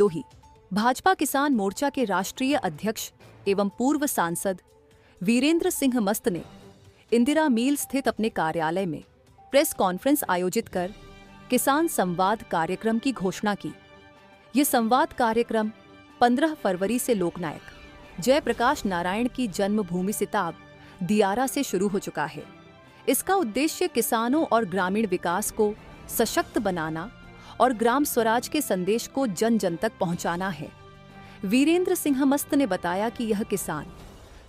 भदोही भाजपा किसान मोर्चा के राष्ट्रीय अध्यक्ष एवं पूर्व सांसद वीरेंद्र सिंह मस्त ने इंदिरा मील स्थित अपने कार्यालय में प्रेस कॉन्फ्रेंस आयोजित कर किसान संवाद कार्यक्रम की घोषणा की। ये संवाद कार्यक्रम 15 फरवरी से लोकनायक जयप्रकाश नारायण की जन्मभूमि सिताब दियारा से शुरू हो चुका है। इसका उद्देश्य किसानों और ग्रामीण विकास को सशक्त बनाना और ग्राम स्वराज के संदेश को जन जन तक पहुंचाना है। वीरेंद्र सिंह मस्त ने बताया कि यह किसान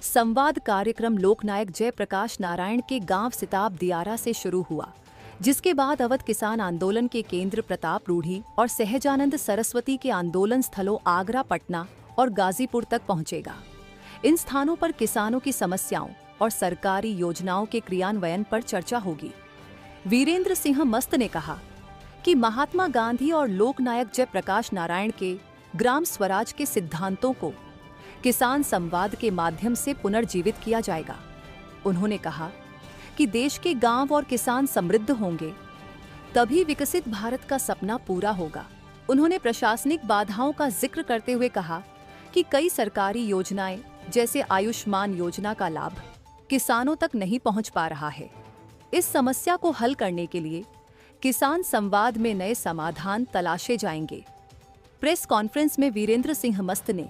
संवाद कार्यक्रम लोकनायक जयप्रकाश नारायण के गांव सिताब दियारा से शुरू हुआ, जिसके बाद अवध किसान आंदोलन के केंद्र प्रताप रूढ़ी और सहजानंद सरस्वती के आंदोलन स्थलों आगरा, पटना और गाजीपुर तक पहुंचेगा। इन स्थानों पर किसानों की समस्याओं और सरकारी योजनाओं के क्रियान्वयन पर चर्चा होगी। वीरेंद्र सिंह मस्त ने कहा कि महात्मा गांधी और लोकनायक जयप्रकाश नारायण के ग्राम स्वराज के सिद्धांतों को किसान संवाद के माध्यम से पुनर्जीवित किया जाएगा। उन्होंने कहा कि देश के गांव और किसान समृद्ध होंगे, तभी विकसित भारत का सपना पूरा होगा। उन्होंने प्रशासनिक बाधाओं का जिक्र करते हुए कहा कि कई सरकारी योजनाएं जैसे आयुष्मान योजना का लाभ किसानों तक नहीं पहुंच पा रहा है। इस समस्या को हल करने के लिए किसान संवाद में नए समाधान तलाशे जाएंगे। प्रेस कॉन्फ्रेंस में वीरेंद्र सिंह मस्त ने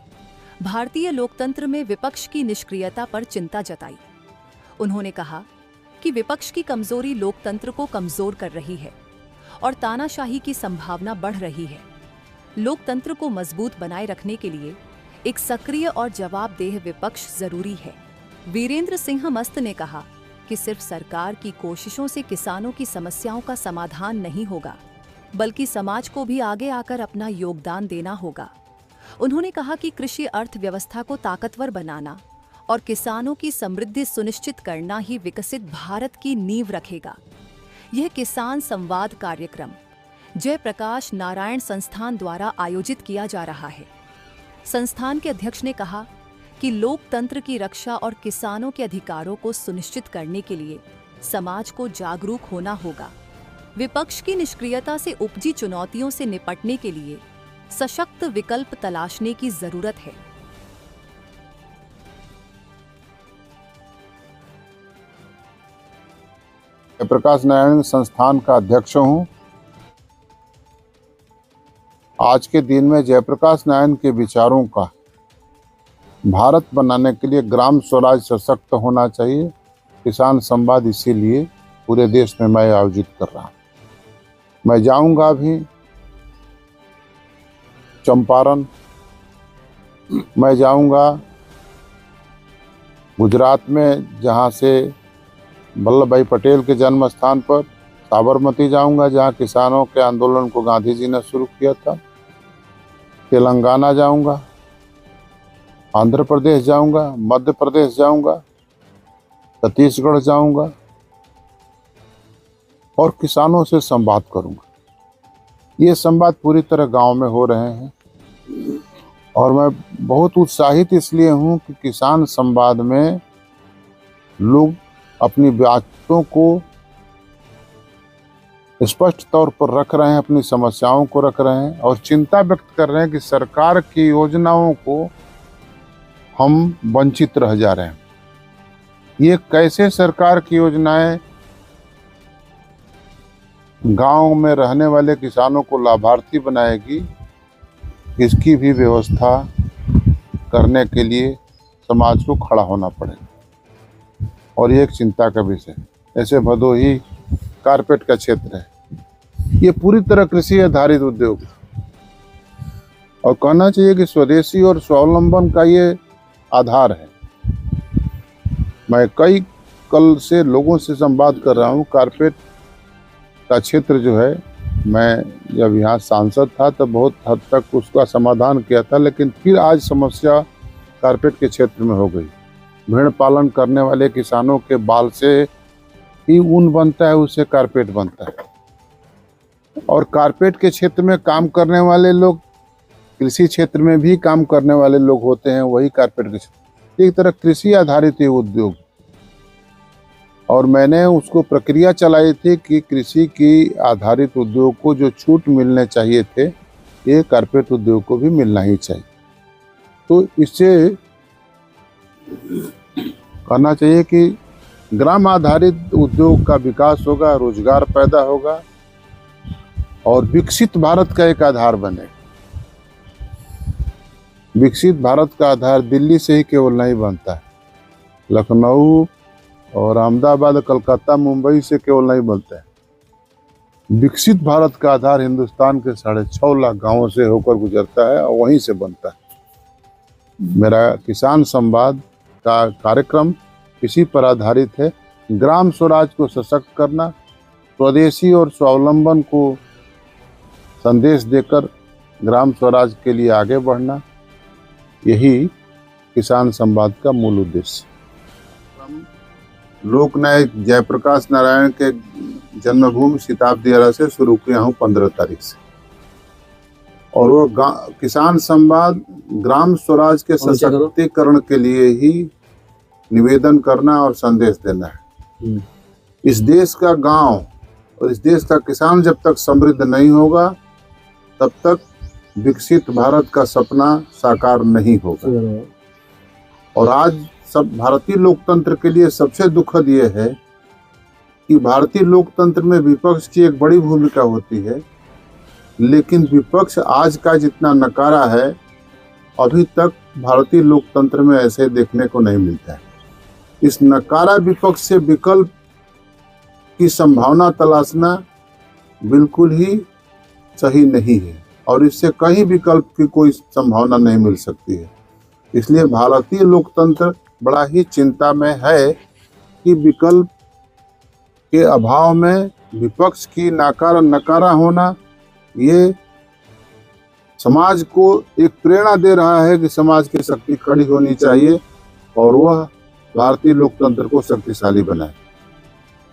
भारतीय लोकतंत्र में विपक्ष की निष्क्रियता पर चिंता जताई। उन्होंने कहा कि विपक्ष की कमजोरी लोकतंत्र को कमजोर कर रही है और तानाशाही की संभावना बढ़ रही है। लोकतंत्र को मजबूत बनाए रखने के लिए एक सक्रिय और जवाबदेह विपक्ष जरूरी है। वीरेंद्र सिंह मस्त ने कहा कि सिर्फ सरकार की कोशिशों से किसानों की समस्याओं का समाधान नहीं होगा, बल्कि समाज को भी आगे आकर अपना योगदान देना होगा। उन्होंने कहा कि कृषि अर्थव्यवस्था को ताकतवर बनाना और किसानों की समृद्धि सुनिश्चित करना ही विकसित भारत की नींव रखेगा। यह किसान संवाद कार्यक्रम जयप्रकाश नारायण संस्थान द्वारा आयोजित किया जा रहा है। संस्थान के अध्यक्ष ने कहा कि लोकतंत्र की रक्षा और किसानों के अधिकारों को सुनिश्चित करने के लिए समाज को जागरूक होना होगा। विपक्ष की निष्क्रियता से उपजी चुनौतियों से निपटने के लिए सशक्त विकल्प तलाशने की जरूरत है। जयप्रकाश नारायण संस्थान का अध्यक्ष हूं। आज के दिन में जयप्रकाश नारायण के विचारों का भारत बनाने के लिए ग्राम स्वराज सशक्त होना चाहिए। किसान संवाद इसीलिए पूरे देश में मैं आयोजित कर रहा हूँ। मैं जाऊंगा भी चंपारण, मैं जाऊंगा गुजरात में जहाँ से वल्लभ भाई पटेल के जन्म स्थान पर, साबरमती जाऊंगा जहाँ किसानों के आंदोलन को गांधी जी ने शुरू किया था, तेलंगाना जाऊंगा, आंध्र प्रदेश जाऊंगा, मध्य प्रदेश जाऊंगा, छत्तीसगढ़ जाऊंगा और किसानों से संवाद करूंगा। ये संवाद पूरी तरह गांव में हो रहे हैं और मैं बहुत उत्साहित इसलिए हूं कि किसान संवाद में लोग अपनी बातों को स्पष्ट तौर पर रख रहे हैं, अपनी समस्याओं को रख रहे हैं और चिंता व्यक्त कर रहे हैं कि सरकार की योजनाओं को हम वंचित रह जा रहे हैं। ये कैसे सरकार की योजनाएं गांव में रहने वाले किसानों को लाभार्थी बनाएगी, इसकी भी व्यवस्था करने के लिए समाज को खड़ा होना पड़ेगा और ये एक चिंता का विषय है। ऐसे भदोही कारपेट का क्षेत्र है, ये पूरी तरह कृषि आधारित उद्योग है और कहना चाहिए कि स्वदेशी और स्वावलंबन का ये आधार है। मैं कई कल से लोगों से संवाद कर रहा हूँ। कारपेट का क्षेत्र जो है, मैं जब यहाँ सांसद था तब बहुत हद तक उसका समाधान किया था, लेकिन फिर आज समस्या कारपेट के क्षेत्र में हो गई। भेड़ पालन करने वाले किसानों के बाल से ही ऊन बनता है, उससे कारपेट बनता है और कारपेट के क्षेत्र में काम करने वाले लोग कृषि क्षेत्र में भी काम करने वाले लोग होते हैं, वही कारपेट के क्षेत्र। एक तरह कृषि आधारित ये उद्योग और मैंने उसको प्रक्रिया चलाई थी कि कृषि की आधारित उद्योग को जो छूट मिलने चाहिए थे ये कारपेट उद्योग को भी मिलना ही चाहिए। तो इससे कहना चाहिए कि ग्राम आधारित उद्योग का विकास होगा, रोजगार पैदा होगा और विकसित भारत का एक आधार बनेगा। विकसित भारत का आधार दिल्ली से ही केवल नहीं बनता है, लखनऊ और अहमदाबाद, कलकत्ता, मुंबई से केवल नहीं बनता है। विकसित भारत का आधार हिंदुस्तान के 6.5 लाख गांवों से होकर गुजरता है और वहीं से बनता है। मेरा किसान संवाद का कार्यक्रम इसी पर आधारित है। ग्राम स्वराज को सशक्त करना, स्वदेशी और स्वावलंबन को संदेश देकर ग्राम स्वराज के लिए आगे बढ़ना, यही किसान संवाद का मूल उद्देश्य। लोकनायक जयप्रकाश नारायण के जन्मभूमि शताब्दी अरा से शुरू किया हूँ 15 तारीख से, और वो किसान संवाद ग्राम स्वराज के सशक्तिकरण के लिए ही निवेदन करना और संदेश देना है। इस देश का गांव और इस देश का किसान जब तक समृद्ध नहीं होगा तब तक विकसित भारत का सपना साकार नहीं होगा। और आज सब भारतीय लोकतंत्र के लिए सबसे दुखद ये है कि भारतीय लोकतंत्र में विपक्ष की एक बड़ी भूमिका होती है, लेकिन विपक्ष आज का जितना नकारा है अभी तक भारतीय लोकतंत्र में ऐसे देखने को नहीं मिलता है। इस नकारा विपक्ष से विकल्प की संभावना तलाशना बिल्कुल ही सही नहीं है और इससे कहीं विकल्प की कोई संभावना नहीं मिल सकती है। इसलिए भारतीय लोकतंत्र बड़ा ही चिंता में है कि विकल्प के अभाव में विपक्ष की नकारा होना ये समाज को एक प्रेरणा दे रहा है कि समाज की शक्ति खड़ी होनी चाहिए और वह भारतीय लोकतंत्र को शक्तिशाली बनाए।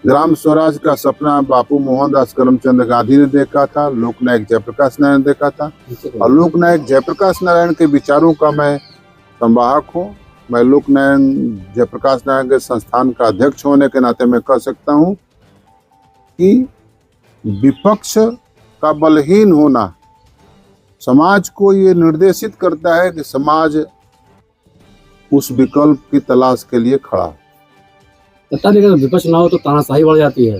ग्राम स्वराज का सपना बापू मोहनदास करमचंद गांधी ने देखा था, लोकनायक जयप्रकाश नारायण ने देखा था, और लोकनायक जयप्रकाश नारायण के विचारों का मैं संवाहक हूँ। मैं लोकनायक जयप्रकाश नारायण के संस्थान का अध्यक्ष होने के नाते मैं कह सकता हूँ कि विपक्ष का बलहीन होना समाज को ये निर्देशित करता है कि समाज उस विकल्प की तलाश के लिए खड़ा हो। अगर विपक्ष ना हो तो तानाशाही बढ़ जाती है।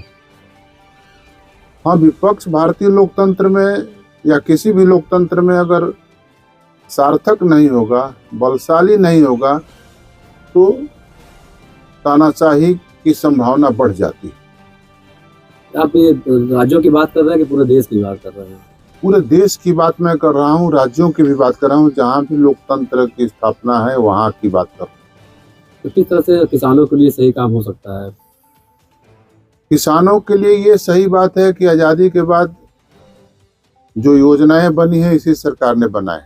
हाँ, विपक्ष भारतीय लोकतंत्र में या किसी भी लोकतंत्र में अगर सार्थक नहीं होगा, बलशाली नहीं होगा, तो तानाशाही की संभावना बढ़ जाती है। आप ये राज्यों की बात कर रहे हैं कि पूरे देश की बात कर रहे हैं? पूरे देश की बात मैं कर रहा हूँ, राज्यों की भी बात कर रहा हूँ, जहाँ भी लोकतंत्र की स्थापना है वहाँ की बात कर रहा हूँ। तो किस तरह से किसानों के लिए सही काम हो सकता है? किसानों के लिए ये सही बात है कि आज़ादी के बाद जो योजनाएं बनी है इसी सरकार ने बनाए,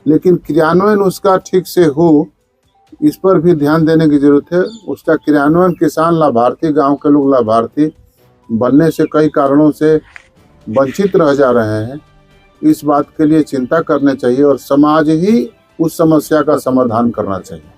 लेकिन क्रियान्वयन उसका ठीक से हो इस पर भी ध्यान देने की जरूरत है। उसका क्रियान्वयन किसान लाभार्थी, गांव के लोग लाभार्थी बनने से कई कारणों से वंचित रह जा रहे हैं। इस बात के लिए चिंता करनी चाहिए और समाज ही उस समस्या का समाधान करना चाहिए।